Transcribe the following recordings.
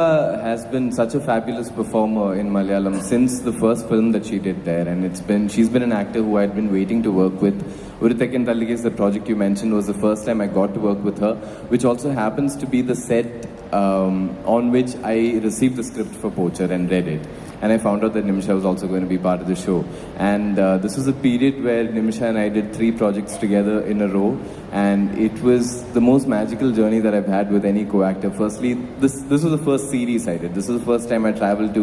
Has been such a fabulous performer in Malayalam since the first film that she did there, and she's been an actor who I'd been waiting to work with. Uruthekkan Thallige, the project you mentioned, was the first time I got to work with her, which also happens to be the set on which I received the script for Poacher and read it. And I found out that Nimisha was also going to be part of the show. And this was a period where Nimisha and I did 3 projects together in a row, and it was the most magical journey that I've had with any co-actor. Firstly, this was the first series I did. This was the first time I traveled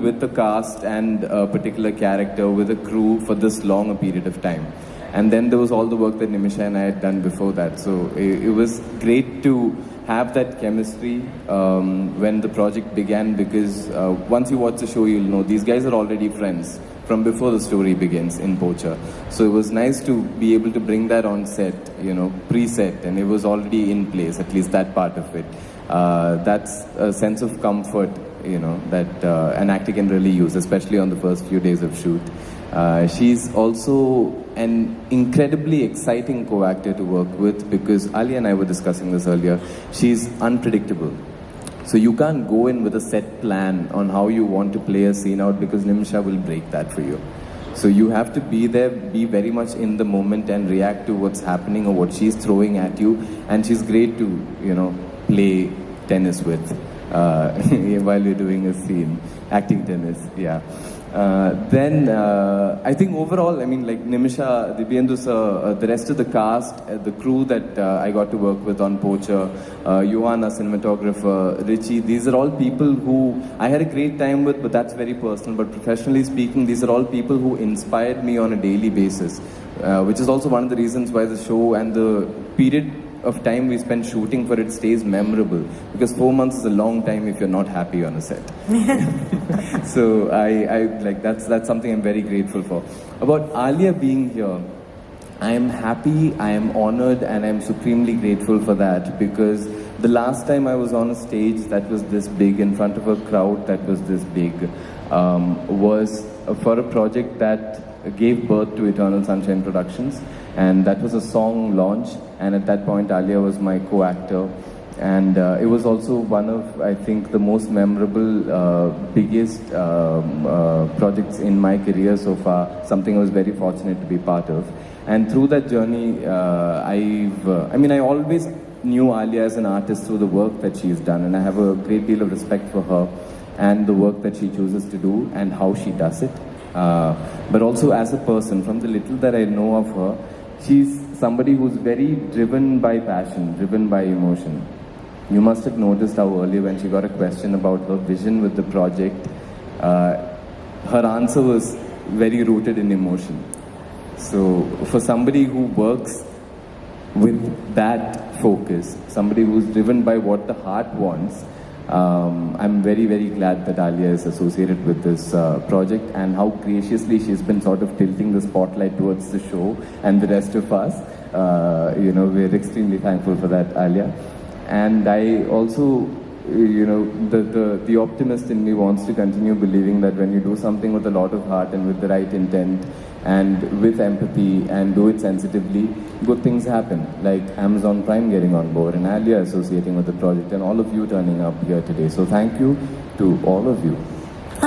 with the cast and a particular character with a crew for this long a period of time. And then there was all the work that Nimisha and I had done before that. So it was great to have that chemistry when the project began, because once you watch the show, you'll know these guys are already friends from before the story begins in Poacher. So it was nice to be able to bring that on set, pre-set, and it was already in place, at least that part of it. That's a sense of comfort, that an actor can really use, especially on the first few days of shoot. She's also an incredibly exciting co-actor to work with, because Ali and I were discussing this earlier. She's unpredictable. So you can't go in with a set plan on how you want to play a scene out, because Nimisha will break that for you. So you have to be there, be very much in the moment and react to what's happening or what she's throwing at you. And she's great to, play tennis with while you're doing a scene, acting tennis, yeah. Then I think overall, Nimisha, Dibyendu sir, the rest of the cast, the crew that I got to work with on Poacher, Joanna, cinematographer, Richie, these are all people who I had a great time with, but that's very personal. But professionally speaking, these are all people who inspired me on a daily basis, which is also one of the reasons why the show and the period of time we spend shooting for it stays memorable, because 4 months is a long time if you're not happy on a set. So that's something I'm very grateful for. About Alia being here, I am happy, I am honored, and I'm supremely grateful for that, because the last time I was on a stage that was this big, in front of a crowd that was this big, was for a project that gave birth to Eternal Sunshine Productions, and that was a song launch, and at that point Alia was my co-actor, and it was also one of, I think, the most memorable, biggest projects in my career so far, something I was very fortunate to be part of. And through that journey, I always knew Alia as an artist through the work that she's done, and I have a great deal of respect for her and the work that she chooses to do and how she does it. But also as a person, from the little that I know of her, she's somebody who's very driven by passion, driven by emotion. You must have noticed how earlier when she got a question about her vision with the project, her answer was very rooted in emotion. So for somebody who works with that focus, somebody who's driven by what the heart wants, I'm very, very glad that Alia is associated with this project, and how graciously she's been sort of tilting the spotlight towards the show and the rest of us. We're extremely thankful for that, Alia. And I also, the optimist in me wants to continue believing that when you do something with a lot of heart and with the right intent and with empathy and do it sensitively, good things happen, like Amazon Prime getting on board and Alia associating with the project and all of you turning up here today. So thank you to all of you.